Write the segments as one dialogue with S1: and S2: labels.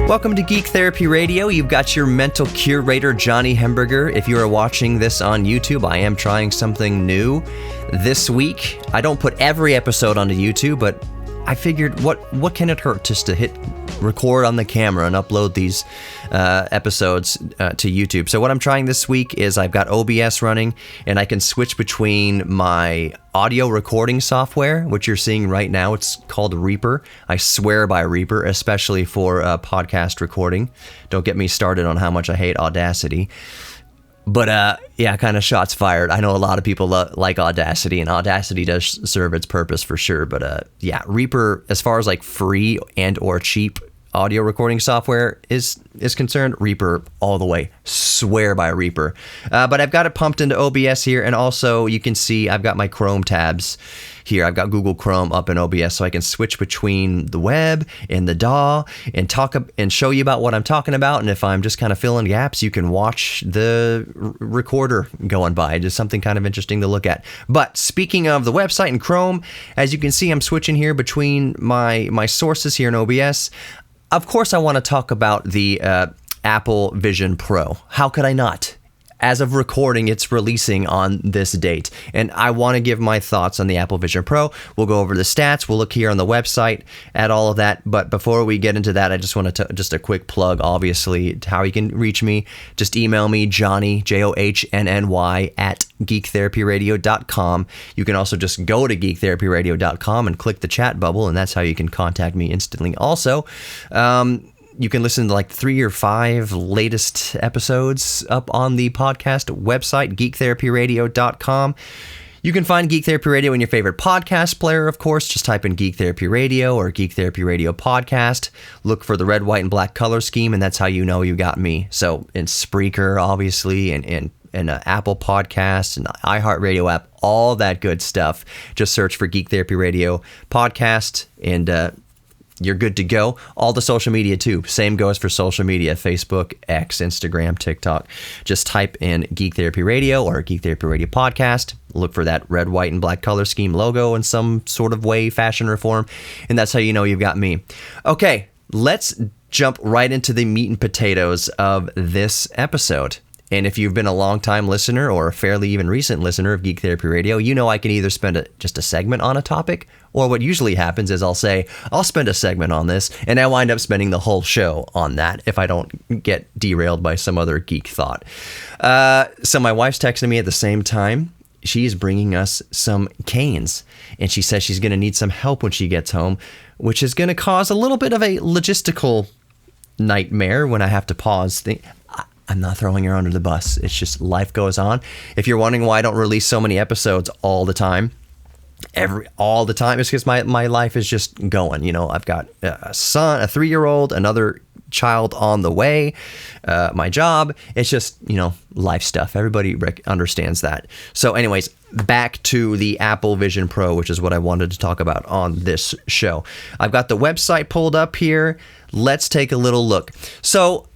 S1: Welcome to Geek Therapy Radio. You've got your mental curator, Johnny Hemberger. If you are watching this on YouTube, I am trying something new this week. I don't put every episode onto YouTube, but I figured what can it hurt just to hit record on the camera and upload these episodes to YouTube. So what I'm trying this week is I've got OBS running, and I can switch between my audio recording software, which you're seeing right now. It's called Reaper. I swear by Reaper, especially for podcast recording. Don't get me started on how much I hate Audacity. But yeah, kind of shots fired. I know a lot of people like Audacity, and Audacity does serve its purpose for sure. But yeah, Reaper, as far as like free and or cheap audio recording software is concerned, Reaper all the way. Swear by Reaper. But I've got it pumped into OBS here, and also you can see I've got my Chrome tabs here. I've got Google Chrome up in OBS, so I can switch between the web and the DAW and talk and show you about what I'm talking about. And if I'm just kind of filling gaps, you can watch the recorder going by. Just something kind of interesting to look at. But speaking of the website and Chrome, as you can see, I'm switching here between my sources here in OBS. Of course, I want to talk about the Apple Vision Pro. How could I not? As of recording, it's releasing on this date, and I want to give my thoughts on the Apple Vision Pro. We'll go over the stats. We'll look here on the website at all of that. But before we get into that, I just want to just a quick plug, obviously, to how you can reach me. Just email me, Johnny, JOHNNY, at geektherapyradio.com. You can also just go to geektherapyradio.com and click the chat bubble, and that's how you can contact me instantly. Also, you can listen to like 3 or 5 latest episodes up on the podcast website, geektherapyradio.com. You can find Geek Therapy Radio in your favorite podcast player, of course. Just type in Geek Therapy Radio or Geek Therapy Radio Podcast. Look for the red, white, and black color scheme, and that's how you know you got me. So in Spreaker, obviously, and Apple Podcasts and the iHeartRadio app, all that good stuff. Just search for Geek Therapy Radio Podcast, and you're good to go. All the social media too. Same goes for social media: Facebook, X, Instagram, TikTok. Just type in Geek Therapy Radio or Geek Therapy Radio Podcast. Look for that red, white, and black color scheme logo in some sort of way, fashion, or form, and that's how you know you've got me. Okay, let's jump right into the meat and potatoes of this episode. And if you've been a long-time listener or a fairly even recent listener of Geek Therapy Radio, you know I can either spend just a segment on a topic, or what usually happens is I'll spend a segment on this, and I wind up spending the whole show on that if I don't get derailed by some other geek thought. So my wife's texting me at the same time. She's bringing us some canes, and she says she's going to need some help when she gets home, which is going to cause a little bit of a logistical nightmare when I have to pause things. I'm not throwing her under the bus. It's just life goes on. If you're wondering why I don't release so many episodes all the time, it's because my life is just going. You know, I've got a son, a 3-year-old, another child on the way, my job. It's just, life stuff. Everybody understands that. So anyways, back to the Apple Vision Pro, which is what I wanted to talk about on this show. I've got the website pulled up here. Let's take a little look. So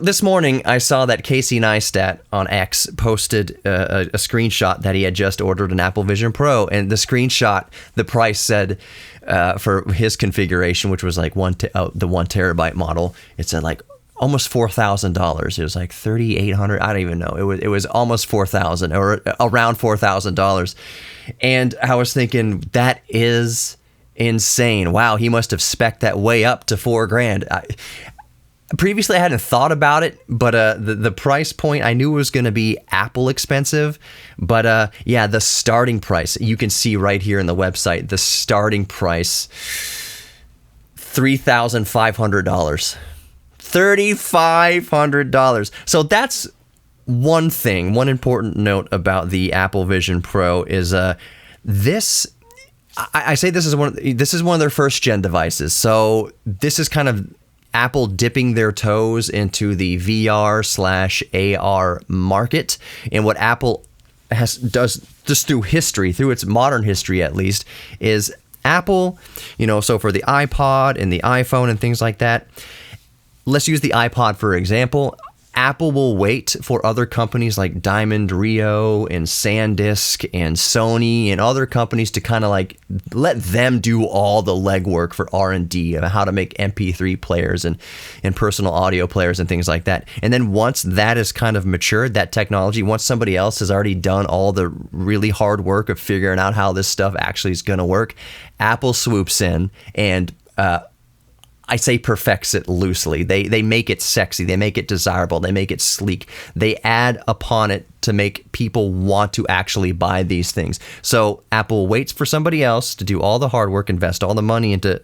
S1: this morning, I saw that Casey Neistat on X posted a screenshot that he had just ordered an Apple Vision Pro, and the screenshot, the price said for his configuration, which was like the 1 terabyte model, it said like almost $4,000. It was like $3,800. I don't even know. It was almost $4,000 or around $4,000, and I was thinking that is insane. Wow, he must have spec'd that way up to $4,000. Previously, I hadn't thought about it, but the price point, I knew it was going to be Apple expensive. But yeah, the starting price, you can see right here in the website, the starting price, $3,500. $3,500. So that's one thing. One important note about the Apple Vision Pro is this. I say this is one of their first gen devices. So this is kind of Apple dipping their toes into the VR/AR market. And what Apple does just through history, through its modern history at least, is Apple, so for the iPod and the iPhone and things like that, let's use the iPod for example. Apple will wait for other companies like Diamond Rio and SanDisk and Sony and other companies to kind of like let them do all the legwork for R&D of how to make MP3 players and personal audio players and things like that. And then once that is kind of matured, that technology, once somebody else has already done all the really hard work of figuring out how this stuff actually is going to work, Apple swoops in and I say perfects it loosely. They make it sexy. They make it desirable. They make it sleek. They add upon it to make people want to actually buy these things. So Apple waits for somebody else to do all the hard work, invest all the money into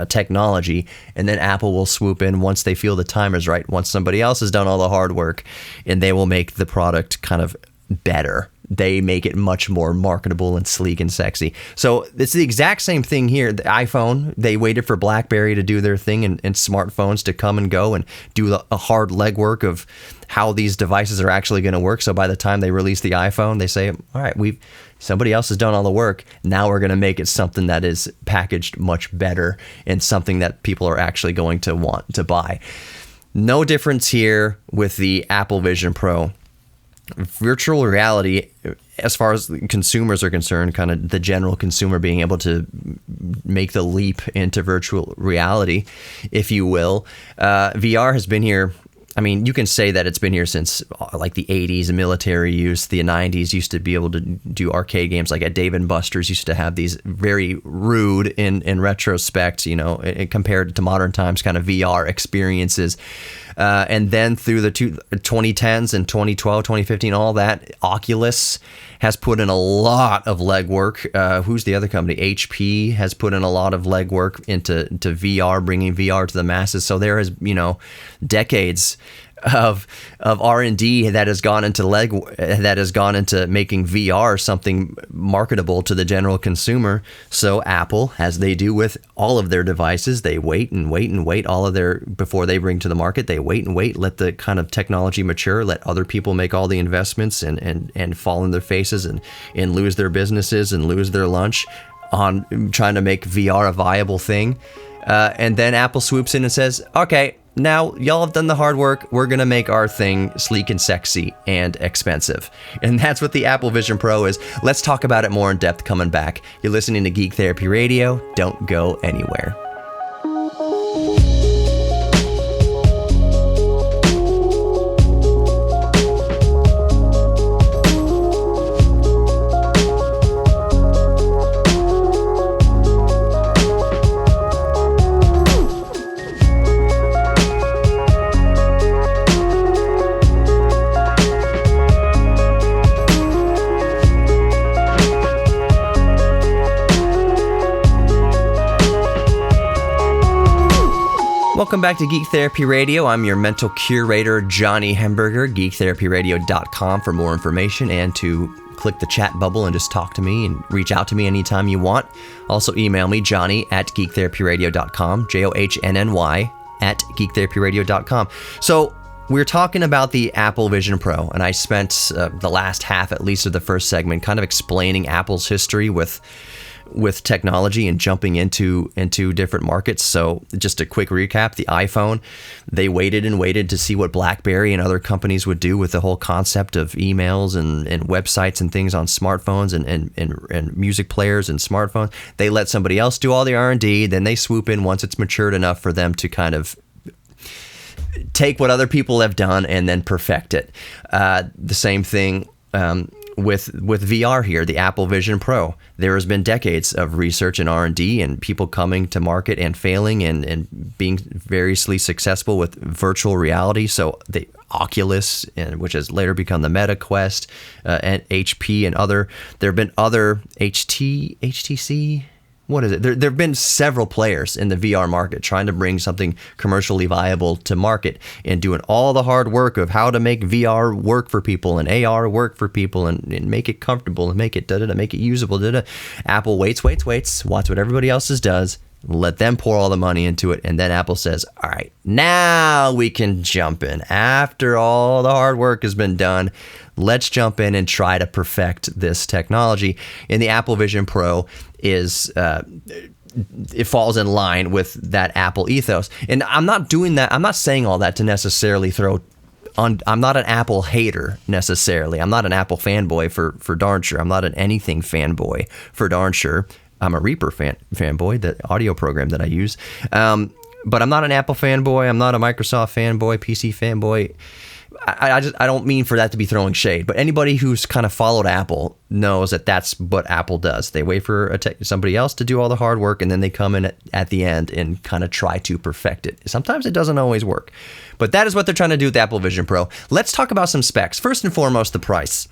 S1: technology, and then Apple will swoop in once they feel the time is right, once somebody else has done all the hard work, and they will make the product kind of better. They make it much more marketable and sleek and sexy. So it's the exact same thing here. The iPhone, they waited for BlackBerry to do their thing and smartphones to come and go and do a hard legwork of how these devices are actually going to work. So by the time they release the iPhone, they say, all right, somebody else has done all the work. Now we're going to make it something that is packaged much better and something that people are actually going to want to buy. No difference here with the Apple Vision Pro. Virtual reality, as far as consumers are concerned, kind of the general consumer being able to make the leap into virtual reality, if you will, VR has been here. I mean, you can say that it's been here since like the 80s, military use. The 90s used to be able to do arcade games like at Dave & Buster's used to have these very rude in retrospect, compared to modern times kind of VR experiences. And then through the 2010s and 2012, 2015, all that, Oculus has put in a lot of legwork. Who's the other company? HP has put in a lot of legwork into VR, bringing VR to the masses. So there is, decades of R&D that has gone into making VR something marketable to the general consumer. So Apple, as they do with all of their devices, they wait before they bring to the market. They wait, let the kind of technology mature, let other people make all the investments and fall in their faces and lose their businesses and lose their lunch on trying to make VR a viable thing. And then Apple swoops in and says, okay, now y'all have done the hard work. We're going to make our thing sleek and sexy and expensive. And that's what the Apple Vision Pro is. Let's talk about it more in depth coming back. You're listening to Geek Therapy Radio. Don't go anywhere. Welcome back to Geek Therapy Radio. I'm your mental curator, Johnny Hemberger, geektherapyradio.com for more information and to click the chat bubble and just talk to me and reach out to me anytime you want. Also email me, Johnny at geektherapyradio.com, JOHNNY at geektherapyradio.com. So we're talking about the Apple Vision Pro, and I spent the last half, at least of the first segment, kind of explaining Apple's history with technology and jumping into different markets. So just a quick recap, the iPhone, they waited to see what BlackBerry and other companies would do with the whole concept of emails and websites and things on smartphones and music players and smartphones. They let somebody else do all the R&D, then they swoop in once it's matured enough for them to kind of take what other people have done and then perfect it. The same thing with VR here, the Apple Vision Pro. There has been decades of research and R&D and people coming to market and failing and being variously successful with virtual reality. So the Oculus, which has later become the Meta Quest, and HP and there have been other HTC. What is it? There have been several players in the VR market trying to bring something commercially viable to market and doing all the hard work of how to make VR work for people and AR work for people and make it comfortable and make it make it usable. Apple waits, watch what everybody else does, let them pour all the money into it, and then Apple says, all right, now we can jump in. After all the hard work has been done, let's jump in and try to perfect this technology. And the Apple Vision Pro it falls in line with that Apple ethos. And I'm not doing that. I'm not saying all that to necessarily throw I'm not an Apple hater necessarily. I'm not an Apple fanboy for darn sure. I'm not an anything fanboy for darn sure. I'm a Reaper fanboy, the audio program that I use. But I'm not an Apple fanboy. I'm not a Microsoft fanboy, PC fanboy. I don't mean for that to be throwing shade, but anybody who's kind of followed Apple knows that that's what Apple does. They wait for somebody else to do all the hard work, and then they come in at the end and kind of try to perfect it. Sometimes it doesn't always work, but that is what they're trying to do with the Apple Vision Pro. Let's talk about some specs. First and foremost, the price.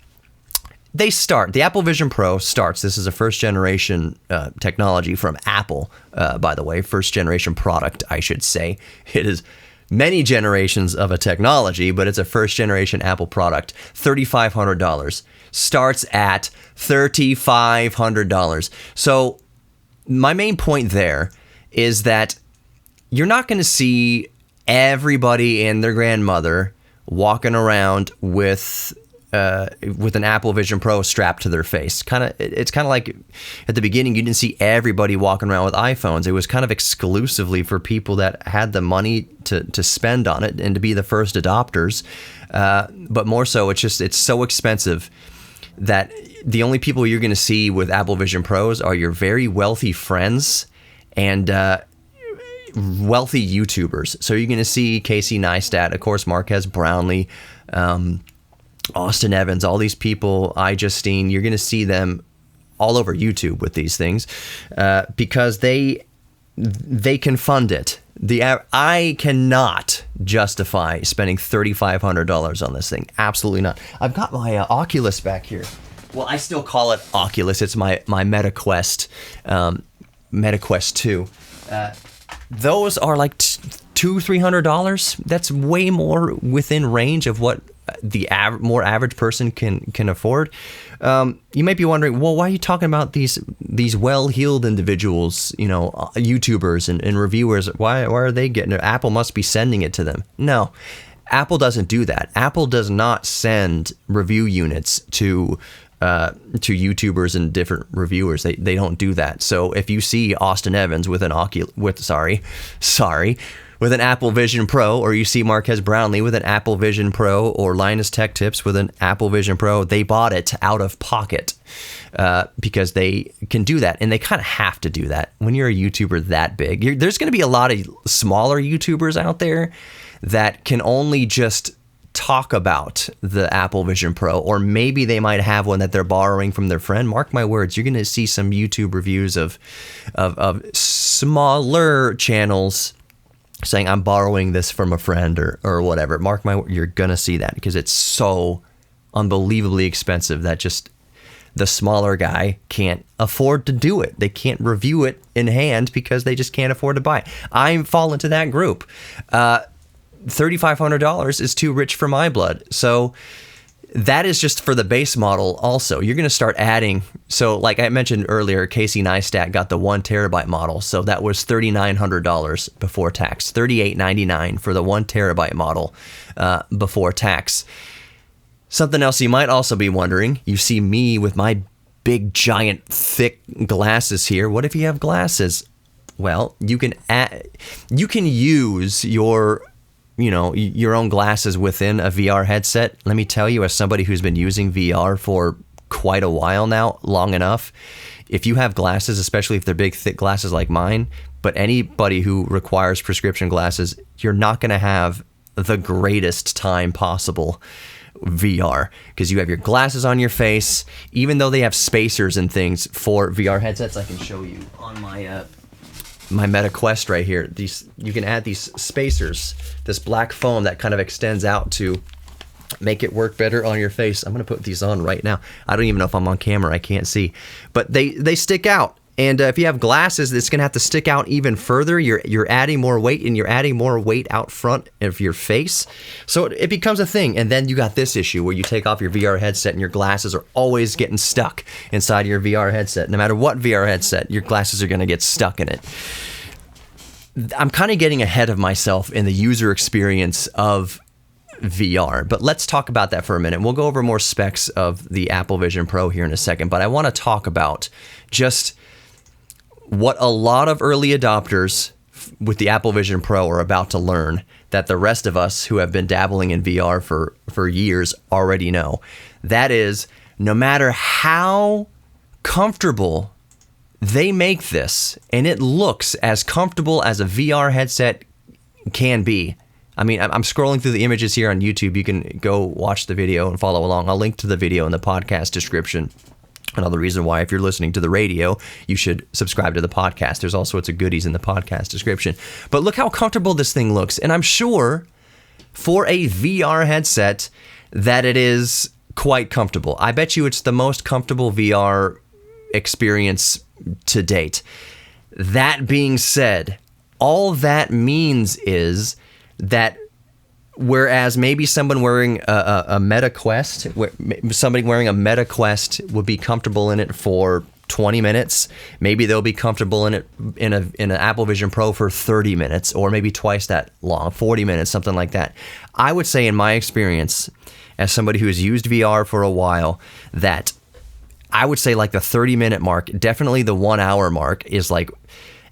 S1: The Apple Vision Pro starts, this is a first generation technology from Apple, by the way, first generation product, I should say. It is many generations of a technology, but it's a first generation Apple product. $3,500. Starts at $3,500. So my main point there is that you're not going to see everybody and their grandmother walking around with an Apple Vision Pro strapped to their face. It's kind of like at the beginning, you didn't see everybody walking around with iPhones. It was kind of exclusively for people that had the money to spend on it and to be the first adopters. But more so, it's so expensive that the only people you're going to see with Apple Vision Pros are your very wealthy friends and wealthy YouTubers. So you're going to see Casey Neistat, of course, Marquez Brownlee, Austin Evans, all these people, iJustine, you're going to see them all over YouTube with these things because they can fund it. I cannot justify spending $3,500 on this thing. Absolutely not. I've got my Oculus back here. Well, I still call it Oculus. It's my MetaQuest, MetaQuest 2. Those are like $200-$300. That's way more within range of what the more average person can afford. You might be wondering, well, why are you talking about these well-heeled individuals, YouTubers and reviewers? Why are they getting it? Apple must be sending it to them. No, Apple doesn't do that. Apple does not send review units to YouTubers and different reviewers. They don't do that. So if you see Austin Evans with an with an Apple Vision Pro, or you see Marquez Brownlee with an Apple Vision Pro, or Linus Tech Tips with an Apple Vision Pro, they bought it out of pocket because they can do that. And they kind of have to do that when you're a YouTuber that big. There's going to be a lot of smaller YouTubers out there that can only just talk about the Apple Vision Pro, or maybe they might have one that they're borrowing from their friend. Mark my words, you're going to see some YouTube reviews of smaller channels saying I'm borrowing this from a friend or whatever. Mark my word, you're going to see that because it's so unbelievably expensive that just the smaller guy can't afford to do it. They can't review it in hand because they just can't afford to buy it. I fall into that group. $3,500 is too rich for my blood. So that is just for the base model also. You're going to start adding. So like I mentioned earlier, Casey Neistat got the 1 terabyte model. So that was $3,900 before tax, $3,899 for the 1 terabyte model before tax. Something else you might also be wondering, you see me with my big, giant, thick glasses here. What if you have glasses? Well, you can use your own glasses within a VR headset. Let me tell you, as somebody who's been using VR for quite a while now, long enough, if you have glasses, especially if they're big, thick glasses like mine, but anybody who requires prescription glasses, you're not going to have the greatest time possible VR because you have your glasses on your face. Even though they have spacers and things for VR headsets, I can show you on my MetaQuest right here. You can add these spacers, this black foam that kind of extends out to make it work better on your face. I'm going to put these on right now. I don't even know if I'm on camera. I can't see. But they stick out. And if you have glasses, it's going to have to stick out even further. You're adding more weight, and you're adding more weight out front of your face. So it becomes a thing. And then you got this issue where you take off your VR headset and your glasses are always getting stuck inside your VR headset. No matter what VR headset, your glasses are going to get stuck in it. I'm kind of getting ahead of myself in the user experience of VR, but let's talk about that for a minute. We'll go over more specs of the Apple Vision Pro here in a second, but I want to talk about just what a lot of early adopters with the Apple Vision Pro are about to learn that the rest of us who have been dabbling in VR for years already know. That is, no matter how comfortable they make this, and it looks as comfortable as a VR headset can be. I mean, I'm scrolling through the images here on YouTube. You can go watch the video and follow along. I'll link to the video in the podcast description. Another reason why, if you're listening to the radio, you should subscribe to the podcast. There's all sorts of goodies in the podcast description. But look how comfortable this thing looks. And I'm sure for a VR headset that it is quite comfortable. I bet you it's the most comfortable VR experience to date. That being said, all that means is that whereas maybe someone wearing a Meta Quest, somebody wearing a Meta Quest would be comfortable in it for 20 minutes, maybe they'll be comfortable in it in an Apple Vision Pro for 30 minutes, or maybe twice that long, 40 minutes, something like that. I would say, in my experience, as somebody who has used VR for a while, that I would say like the 30-minute mark, definitely the 1 hour mark, is like,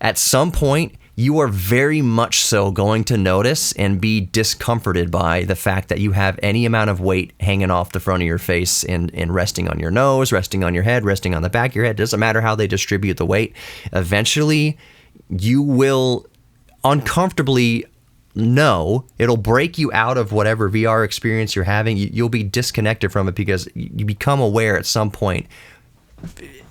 S1: at some point, you are very much so going to notice and be discomforted by the fact that you have any amount of weight hanging off the front of your face and resting on your nose, resting on your head, resting on the back of your head. It doesn't matter how they distribute the weight. Eventually, you will uncomfortably know, it'll break you out of whatever VR experience you're having. You'll be disconnected from it because you become aware at some point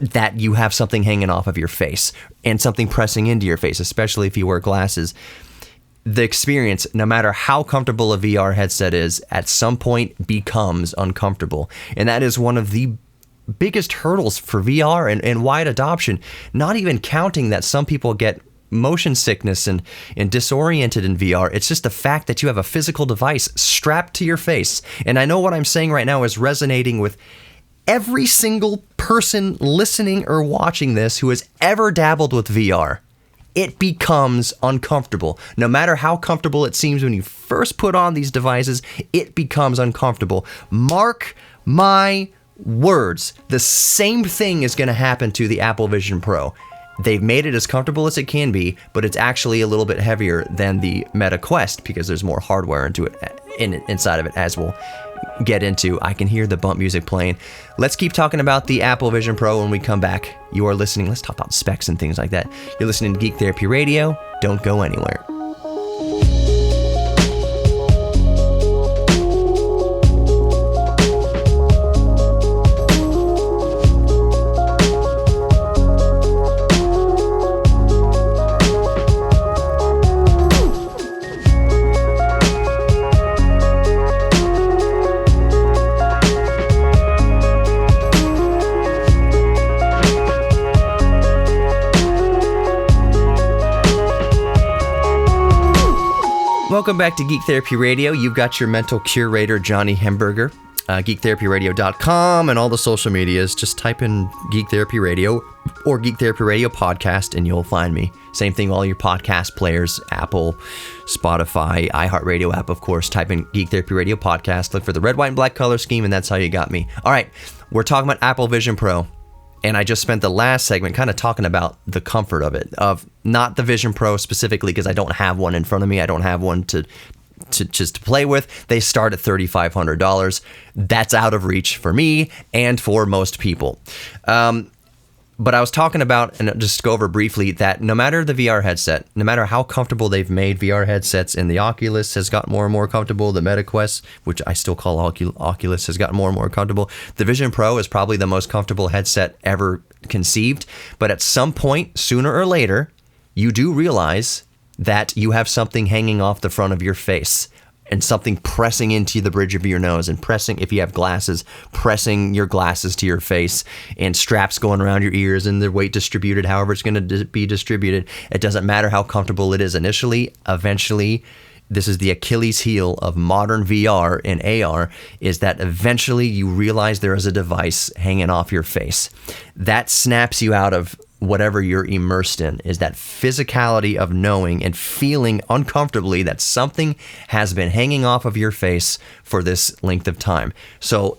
S1: that you have something hanging off of your face and something pressing into your face, especially if you wear glasses. The experience, no matter how comfortable a VR headset is, at some point becomes uncomfortable. And that is one of the biggest hurdles for VR and wide adoption, not even counting that some people get motion sickness and disoriented in VR. It's just the fact that you have a physical device strapped to your face. And I know what I'm saying right now is resonating with every single person listening or watching this who has ever dabbled with VR. It becomes uncomfortable. No matter how comfortable it seems when you first put on these devices, it becomes uncomfortable. Mark my words, the same thing is going to happen to the Apple Vision Pro. They've made it as comfortable as it can be, but it's actually a little bit heavier than the Meta Quest because there's more hardware inside of it, as we'll get into. I can hear the bump music playing. Let's keep talking about the Apple Vision Pro when we come back. You are listening. Let's talk about specs and things like that. You're listening to Geek Therapy Radio. Don't go anywhere. Welcome back to Geek Therapy Radio. You've got your mental curator, Johnny Hemberger. GeekTherapyRadio.com and all the social medias. Just type in Geek Therapy Radio or Geek Therapy Radio Podcast and you'll find me. Same thing, all your podcast players, Apple, Spotify, iHeartRadio app, of course. Type in Geek Therapy Radio Podcast. Look for the red, white, and black color scheme, and that's how you got me. All right, we're talking about Apple Vision Pro. And I just spent the last segment kind of talking about the comfort of it, of not the Vision Pro specifically, because I don't have one in front of me. I don't have one to just to play with. They start at $3,500. That's out of reach for me and for most people. But I was talking about, and just to go over briefly, that no matter the VR headset, no matter how comfortable they've made VR headsets, and the Oculus has gotten more and more comfortable, the Meta Quest, which I still call Oculus, has gotten more and more comfortable. The Vision Pro is probably the most comfortable headset ever conceived. But at some point, sooner or later, you do realize that you have something hanging off the front of your face and something pressing into the bridge of your nose and pressing, if you have glasses, pressing your glasses to your face, and straps going around your ears and the weight distributed however it's going to be distributed. It doesn't matter how comfortable it is initially. Eventually, this is the Achilles heel of modern VR and AR, is that eventually you realize there is a device hanging off your face. That snaps you out of whatever you're immersed in, is that physicality of knowing and feeling uncomfortably that something has been hanging off of your face for this length of time. So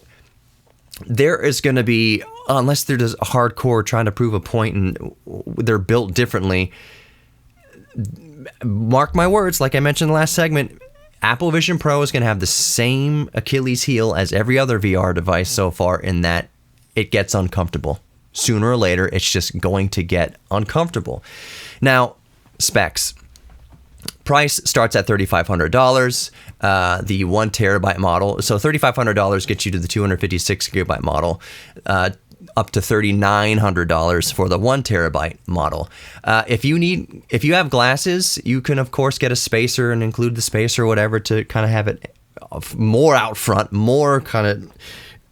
S1: there is going to be, unless they're just hardcore trying to prove a point and they're built differently, mark my words, like I mentioned in the last segment, Apple Vision Pro is going to have the same Achilles heel as every other VR device so far, in that it gets uncomfortable. Sooner or later, it's just going to get uncomfortable. Now, specs. Price starts at $3,500. The 1 terabyte model. So $3,500 gets you to the 256 gigabyte model. Up to $3,900 for the 1 terabyte model. If you have glasses, you can of course get a spacer and include the spacer or whatever to kind of have it more out front, more kind of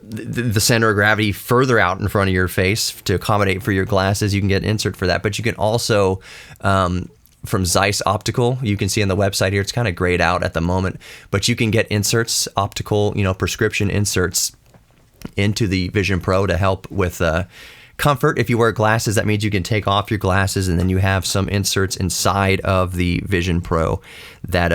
S1: the center of gravity further out in front of your face to accommodate for your glasses. You can get an insert for that, but you can also from Zeiss Optical, you can see on the website here, it's kind of grayed out at the moment, but you can get inserts, optical, prescription inserts into the Vision Pro to help with comfort. If you wear glasses, that means you can take off your glasses and then you have some inserts inside of the Vision Pro that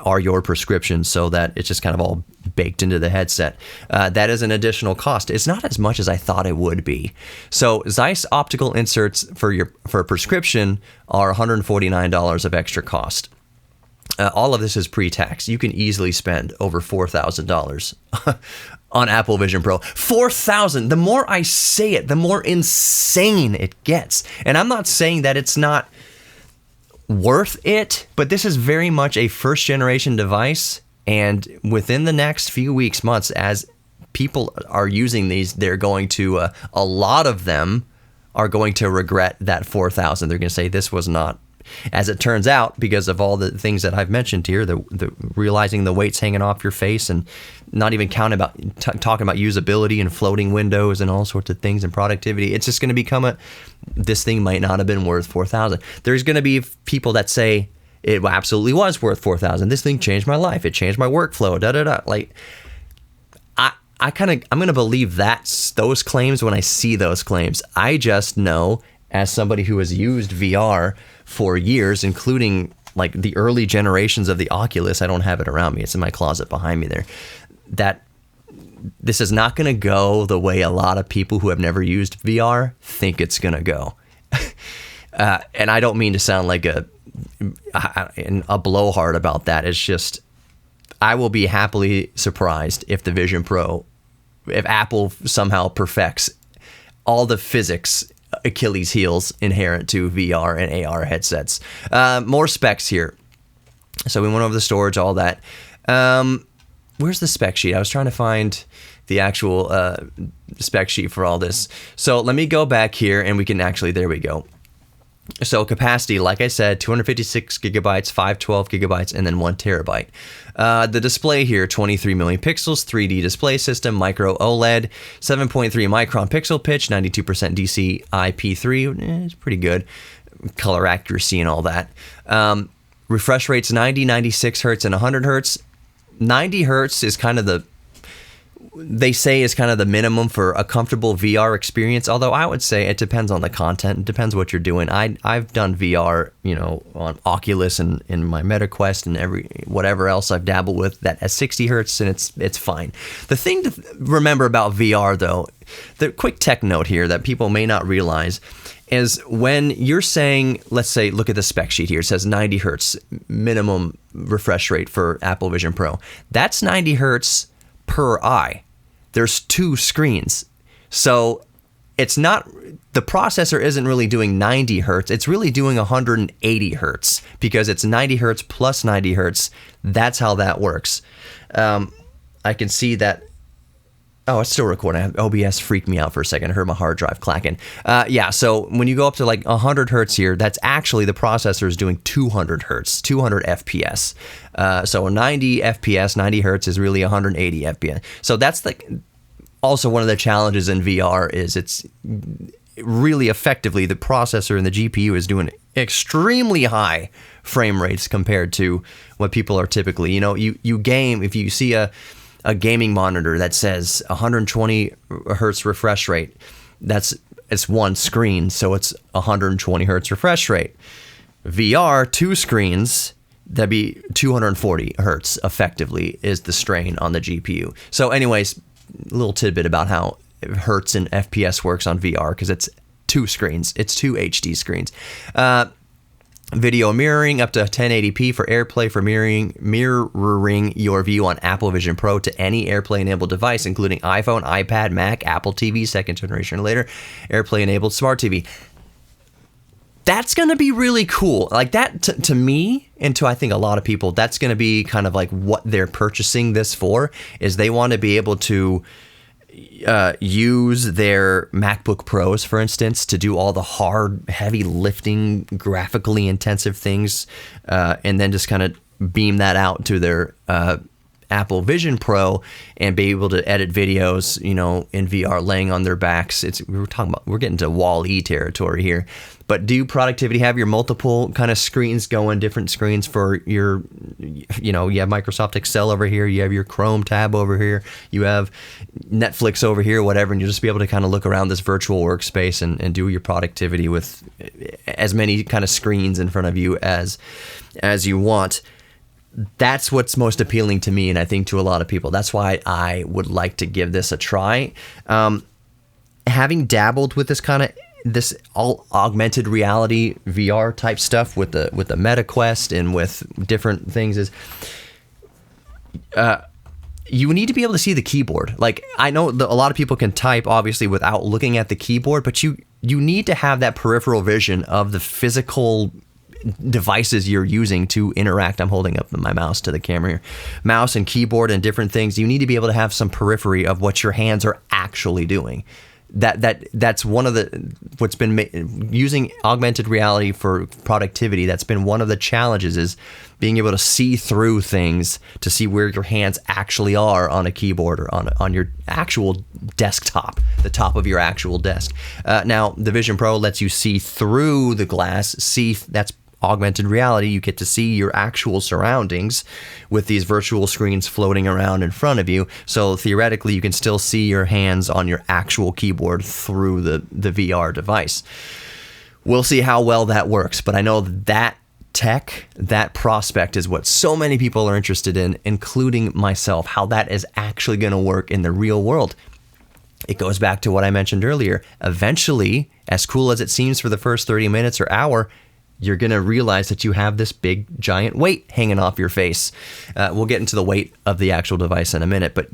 S1: are your prescription, so that it's just kind of all baked into the headset. That is an additional cost. It's not as much as I thought it would be. So Zeiss optical inserts for a prescription are $149 of extra cost. All of this is pre-tax. You can easily spend over $4,000 on Apple Vision Pro. $4,000. The more I say it, the more insane it gets. And I'm not saying that it's not worth it, but this is very much a first generation device. And within the next few weeks, months, as people are using these, they're going to, a lot of them are going to regret that $4,000. They're going to say this was not, as it turns out, because of all the things that I've mentioned here, the realizing the weight's hanging off your face, and not even talking about usability and floating windows and all sorts of things and productivity. It's just going to become this thing might not have been worth $4,000. There's going to be people that say it absolutely was worth $4,000. This thing changed my life. It changed my workflow. Like, I'm going to believe those claims when I see those claims. I just know, as somebody who has used VR for years, including like the early generations of the Oculus, I don't have it around me, it's in my closet behind me there, that this is not going to go the way a lot of people who have never used VR think it's going to go. And I don't mean to sound like a blowhard about that. It's just, I will be happily surprised if the Vision Pro, if Apple somehow perfects all the physics Achilles heels inherent to VR and AR headsets. More specs here. So we went over the storage, all that. Where's the spec sheet? I was trying to find the actual spec sheet for all this. So let me go back here and we can actually, there we go. So capacity, like I said, 256 gigabytes, 512 gigabytes, and then 1 terabyte. The display here, 23 million pixels, 3D display system, micro OLED, 7.3 micron pixel pitch, 92% DC IP3, it's pretty good. Color accuracy and all that. Refresh rates 90, 96 hertz, and 100 hertz. 90 hertz is kind of they say is kind of the minimum for a comfortable VR experience, although I would say it depends on the content. It depends what you're doing. I've done VR, on Oculus and in my MetaQuest and whatever else I've dabbled with that at 60 hertz, and it's fine. The thing to remember about VR, though, the quick tech note here that people may not realize is when you're saying, let's say, look at the spec sheet here, it says 90 hertz minimum refresh rate for Apple Vision Pro. That's 90 hertz per eye. There's 2 screens. So it's not, the processor isn't really doing 90 hertz. It's really doing 180 hertz because it's 90 hertz plus 90 hertz. That's how that works. I can see that. Oh, it's still recording. OBS freaked me out for a second. I heard my hard drive clacking. So when you go up to like 100 hertz here, that's actually the processor is doing 200 hertz, 200 FPS. So 90 FPS, 90 hertz is really 180 FPS. So that's also one of the challenges in VR is it's really effectively the processor and the GPU is doing extremely high frame rates compared to what people are typically, you game, if you see a gaming monitor that says 120 hertz refresh rate, it's one screen, so it's 120 hertz refresh rate. VR, 2 screens, that'd be 240 hertz effectively is the strain on the GPU. So anyways, a little tidbit about how hertz and FPS works on VR, because it's 2 screens. It's 2 HD screens. Video mirroring up to 1080p for AirPlay for mirroring your view on Apple Vision Pro to any AirPlay-enabled device, including iPhone, iPad, Mac, Apple TV, second generation or later, AirPlay-enabled smart TV. That's going to be really cool. Like that, to me, and to I think a lot of people, that's going to be kind of like what they're purchasing this for, is they want to be able to use their MacBook Pros, for instance, to do all the hard, heavy lifting, graphically intensive things, and then just kind of beam that out to their Apple Vision Pro and be able to edit videos, in VR, laying on their backs. We're getting to Wall-E territory here. But do productivity, have your multiple kind of screens going, different screens for your, you have Microsoft Excel over here, you have your Chrome tab over here, you have Netflix over here, whatever, and you'll just be able to kind of look around this virtual workspace and do your productivity with as many kind of screens in front of you as you want. That's what's most appealing to me, and I think to a lot of people. That's why I would like to give this a try. Having dabbled with this all augmented reality VR type stuff with the Meta Quest and with different things, is you need to be able to see the keyboard. Like, I know a lot of people can type obviously without looking at the keyboard, but you need to have that peripheral vision of the physical devices you're using to interact. I'm holding up my mouse to the camera here. Mouse and keyboard and different things. You need to be able to have some periphery of what your hands are actually doing. That's one of what's been using augmented reality for productivity. That's been one of the challenges, is being able to see through things, to see where your hands actually are on a keyboard or on your actual desktop, the top of your actual desk. Now, the Vision Pro lets you see through the glass. That's augmented reality. You get to see your actual surroundings with these virtual screens floating around in front of you. So theoretically, you can still see your hands on your actual keyboard through the VR device. We'll see how well that works, but I know that tech, that prospect is what so many people are interested in, including myself, how that is actually going to work in the real world. It goes back to what I mentioned earlier. Eventually, as cool as it seems for the first 30 minutes or hour, you're going to realize that you have this big, giant weight hanging off your face. We'll get into the weight of the actual device in a minute, but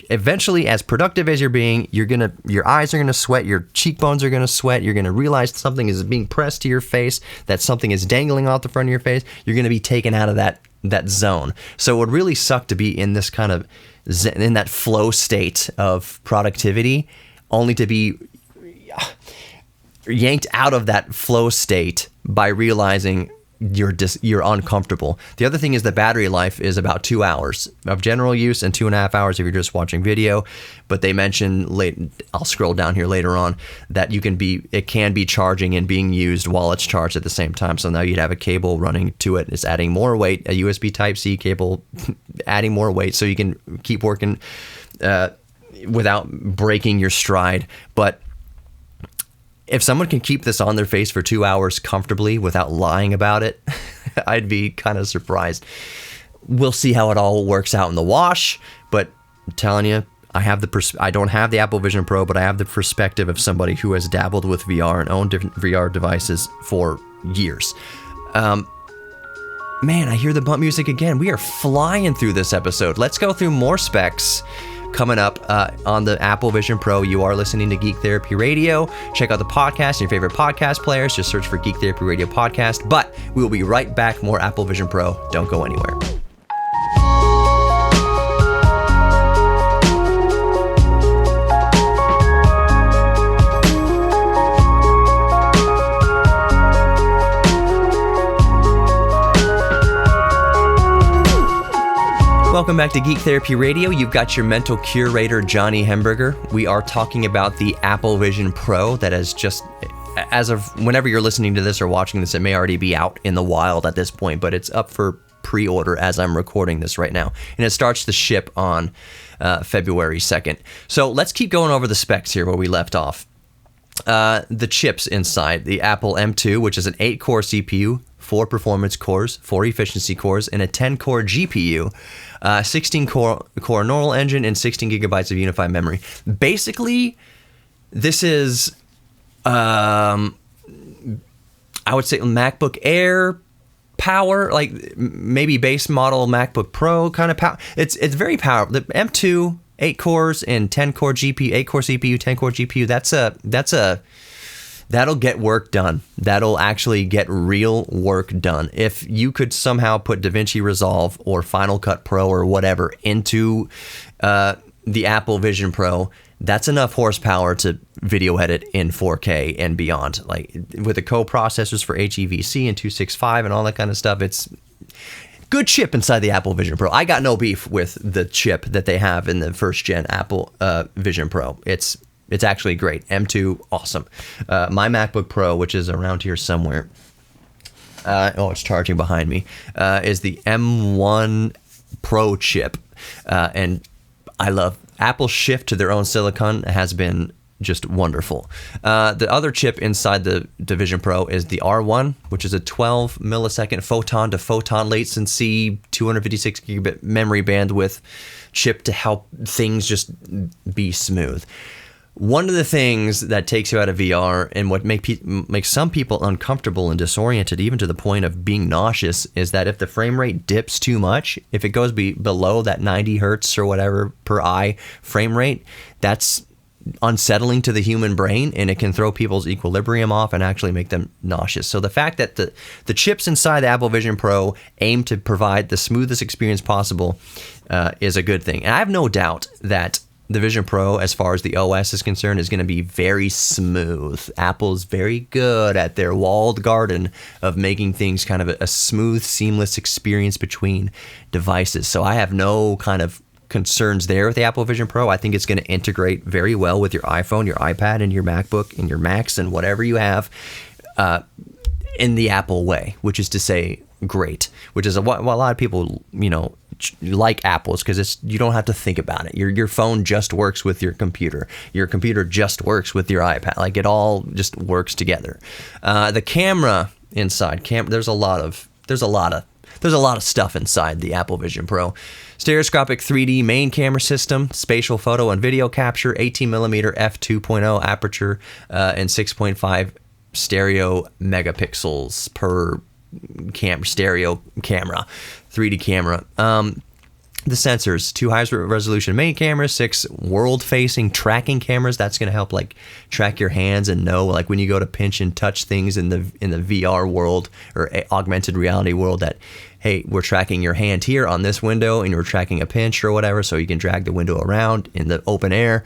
S1: eventually, as productive as you're being, your eyes are going to sweat, your cheekbones are going to sweat, you're going to realize something is being pressed to your face, that something is dangling off the front of your face. You're going to be taken out of that zone. So it would really suck to be in this kind of, in that flow state of productivity, only to be yanked out of that flow state by realizing you're uncomfortable. The other thing is the battery life is about 2 hours of general use and 2.5 hours if you're just watching video. But they mention I'll scroll down here later on, that it can be charging and being used while it's charged at the same time. So now you'd have a cable running to it. It's adding more weight, a USB Type-C cable, adding more weight so you can keep working without breaking your stride. But if someone can keep this on their face for 2 hours comfortably without lying about it, I'd be kind of surprised. We'll see how it all works out in the wash, but I'm telling you, I don't have the Apple Vision Pro, but I have the perspective of somebody who has dabbled with VR and owned different VR devices for years. Man, I hear the bump music again. We are flying through this episode. Let's go through more specs coming up on the Apple Vision Pro. You are listening to Geek Therapy Radio. Check out the podcast in your favorite podcast players. Just search for Geek Therapy Radio Podcast. But we will be right back. More Apple Vision Pro. Don't go anywhere. Welcome back to Geek Therapy Radio. You've got your mental curator, Johnny Hemberger. We are talking about the Apple Vision Pro that has just, as of whenever you're listening to this or watching this, it may already be out in the wild at this point, but it's up for pre-order as I'm recording this right now. And it starts to ship on February 2nd. So let's keep going over the specs here where we left off. The chips inside, the Apple M2, which is an 8-core CPU, 4 performance cores, 4 efficiency cores, and a 10-core GPU, 16-core neural engine, and 16 gigabytes of unified memory. Basically, this is I would say MacBook Air power, like maybe base model MacBook Pro kind of power. It's very powerful. The M2, 8 cores and 10 core GPU, 8 core CPU, 10 core GPU. That'll get work done. That'll actually get real work done. If you could somehow put DaVinci Resolve or Final Cut Pro or whatever into the Apple Vision Pro, that's enough horsepower to video edit in 4K and beyond. Like with the co-processors for HEVC and 265 and all that kind of stuff, it's good chip inside the Apple Vision Pro. I got no beef with the chip that they have in the first gen Apple Vision Pro. It's actually great. M2, awesome. My MacBook Pro, which is around here somewhere, it's charging behind me, is the M1 Pro chip. And I love Apple's shift to their own silicon has been just wonderful. The other chip inside the Vision Pro is the R1, which is a 12 millisecond photon to photon latency, 256 gigabit memory bandwidth chip to help things just be smooth. One of the things that takes you out of VR and what makes some people uncomfortable and disoriented, even to the point of being nauseous, is that if the frame rate dips too much, if it goes below that 90 hertz or whatever per eye frame rate, that's unsettling to the human brain, and it can throw people's equilibrium off and actually make them nauseous. So the fact that the chips inside the Apple Vision Pro aim to provide the smoothest experience possible is a good thing. And I have no doubt that the Vision Pro, as far as the OS is concerned, is going to be very smooth. Apple's very good at their walled garden of making things kind of a smooth, seamless experience between devices. So I have no kind of concerns there with the Apple Vision Pro. I think it's going to integrate very well with your iPhone, your iPad, and your MacBook, and your Macs, and whatever you have in the Apple way, which is to say great, which is what a lot of people, like Apple's, because you don't have to think about it. Your phone just works with your computer. Your computer just works with your iPad. Like it all just works together. The camera inside, there's a lot of stuff inside the Apple Vision Pro. Stereoscopic 3D main camera system, spatial photo and video capture, 18mm f2.0 aperture, and 6.5 stereo megapixels per stereo camera, 3D camera. The sensors, 2 high resolution main cameras, 6 world facing tracking cameras. That's going to help like track your hands and know like when you go to pinch and touch things in the VR world or augmented reality world that, hey, we're tracking your hand here on this window and you're tracking a pinch or whatever, so you can drag the window around in the open air.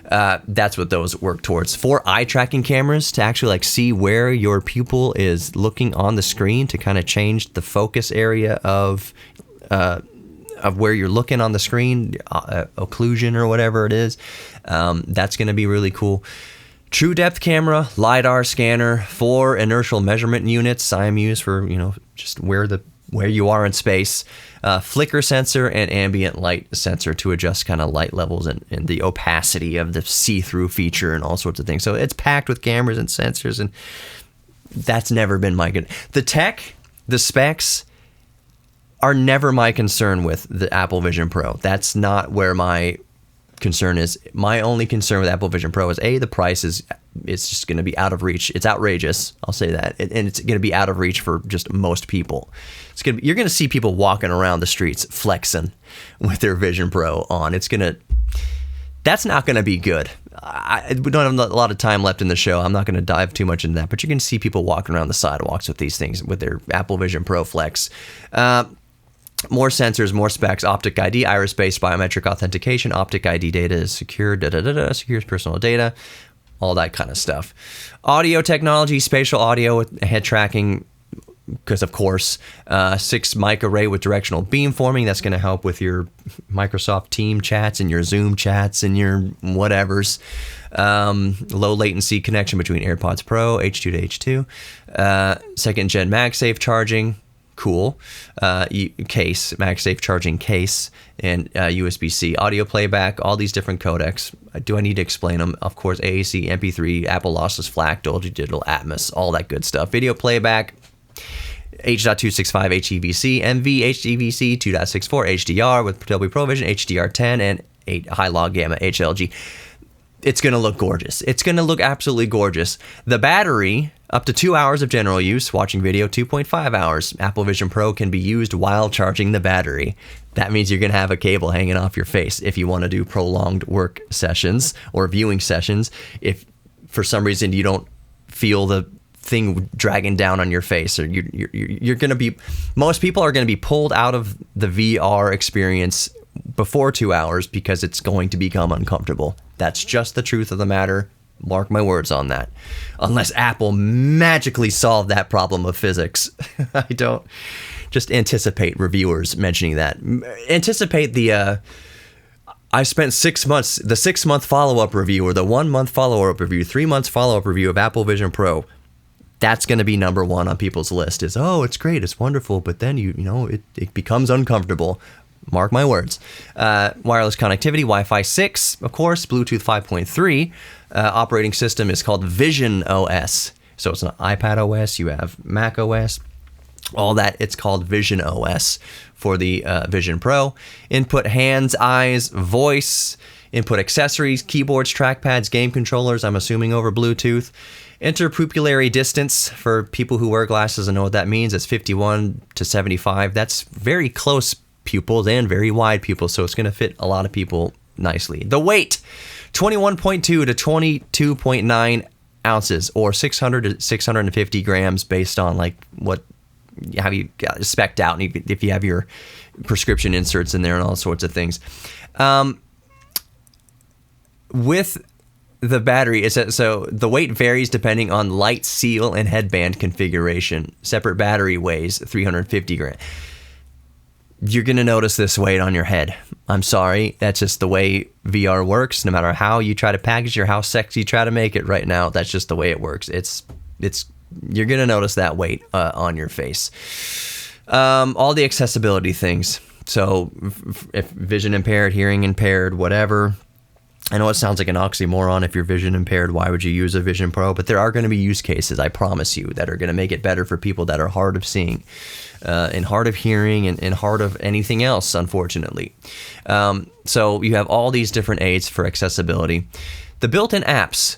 S1: That's what those work towards. 4 eye tracking cameras to actually like see where your pupil is looking on the screen to kind of change the focus area of where you're looking on the screen, occlusion or whatever it is. That's going to be really cool. True depth camera, LiDAR scanner, 4 inertial measurement units, IMUs for, just where you are in space, flicker sensor and ambient light sensor to adjust kind of light levels and the opacity of the see-through feature and all sorts of things. So it's packed with cameras and sensors, and that's never been my good. The tech, the specs are never my concern with the Apple Vision Pro. That's not where my concern is. My only concern with Apple Vision Pro is the price it's just going to be out of reach. It's outrageous. I'll say that. And it's going to be out of reach for just most people. You're going to see people walking around the streets flexing with their Vision Pro on. That's not going to be good. We don't have a lot of time left in the show. I'm not going to dive too much into that, but you're going to see people walking around the sidewalks with these things with their Apple Vision Pro Flex. More sensors, more specs, optic ID, iris-based biometric authentication, optic ID data is secure, secures personal data, all that kind of stuff. Audio technology, spatial audio with head tracking, because of course, 6 mic array with directional beamforming. That's going to help with your Microsoft Team chats and your Zoom chats and your whatevers. Low latency connection between AirPods Pro, H2 to H2. Second gen MagSafe charging. Cool. Case, MagSafe charging case, and USB-C audio playback, all these different codecs. Do I need to explain them? Of course, AAC, MP3, Apple Lossless FLAC, Dolby Digital, Atmos, all that good stuff. Video playback, H.265 HEVC, MV, HEVC, 2.64 HDR with Dolby Pro Vision, HDR10, and 8 high log gamma HLG. It's going to look gorgeous. It's going to look absolutely gorgeous. The battery, Up to 2 hours of general use, watching video 2.5 hours. Apple Vision Pro can be used while charging the battery. That means you're going to have a cable hanging off your face if you want to do prolonged work sessions or viewing sessions. If for some reason you don't feel the thing dragging down on your face, or you're going to be, most people are going to be pulled out of the VR experience before 2 hours because it's going to become uncomfortable. That's just the truth of the matter. Mark my words on that. Unless Apple magically solved that problem of physics. I don't. Just anticipate reviewers mentioning that. Anticipate the, I spent 6 months, the 6-month follow-up review or the 1-month follow-up review, 3 months follow-up review of Apple Vision Pro. That's going to be number one on people's list is, oh, it's great, it's wonderful, but then it becomes uncomfortable. Mark my words. Wireless connectivity, Wi-Fi 6, of course, Bluetooth 5.3. Operating system is called Vision OS. So it's an iPad OS, you have Mac OS, all that. It's called Vision OS for the Vision Pro. Input hands, eyes, voice, input accessories, keyboards, trackpads, game controllers, I'm assuming over Bluetooth. Interpupillary distance, for people who wear glasses and know what that means, it's 51 to 75. That's very close pupils and very wide pupils, so it's going to fit a lot of people nicely. The weight, 21.2 to 22.9 ounces, or 600 to 650 grams, based on like how you got spec'd out, and if you have your prescription inserts in there and all sorts of things. With the battery, so the weight varies depending on light, seal, and headband configuration. Separate battery weighs 350 grams. You're going to notice this weight on your head. I'm sorry. That's just the way VR works. No matter how you try to package it or how sexy you try to make it right now, that's just the way it works. You're going to notice that weight on your face. All the accessibility things. So if vision impaired, hearing impaired, whatever. I know it sounds like an oxymoron. If you're vision impaired, why would you use a Vision Pro? But there are going to be use cases, I promise you, that are going to make it better for people that are hard of seeing, and hard of hearing, and hard of anything else, unfortunately. So you have all these different aids for accessibility. The built-in apps,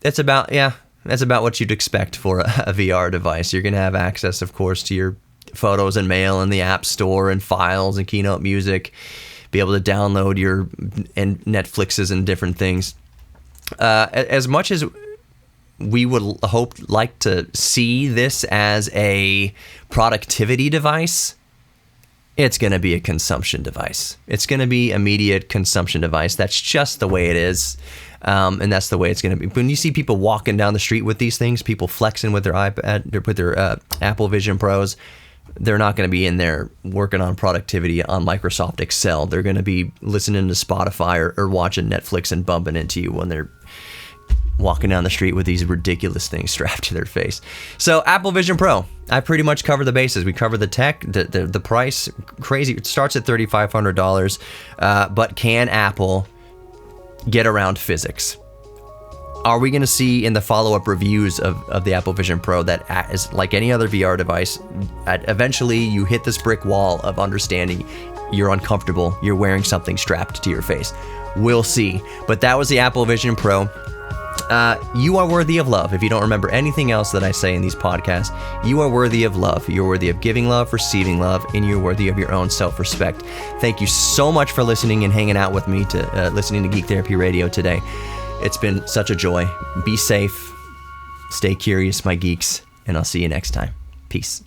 S1: that's about what you'd expect for a VR device. You're going to have access, of course, to your photos and mail in the App Store and files and Keynote Music. Be able to download your Netflixes and different things. As much as we would like to see this as a productivity device, it's going to be a consumption device. It's going to be immediate consumption device. That's just the way it is, and that's the way it's going to be. When you see people walking down the street with these things, people flexing with their iPad, with their Apple Vision Pros, they're not going to be in there working on productivity on Microsoft Excel. They're going to be listening to Spotify or watching Netflix and bumping into you when they're walking down the street with these ridiculous things strapped to their face. So Apple Vision Pro, I pretty much covered the bases. We covered the tech, the price, crazy. It starts at $3,500, but can Apple get around physics? Are we going to see in the follow-up reviews of the Apple Vision Pro that, is like any other VR device, eventually you hit this brick wall of understanding you're uncomfortable, you're wearing something strapped to your face? We'll see. But that was the Apple Vision Pro. You are worthy of love. If you don't remember anything else that I say in these podcasts, you are worthy of love. You're worthy of giving love, receiving love, and you're worthy of your own self-respect. Thank you so much for listening and hanging out with me, listening to Geek Therapy Radio today. It's been such a joy. Be safe. Stay curious, my geeks, and I'll see you next time. Peace.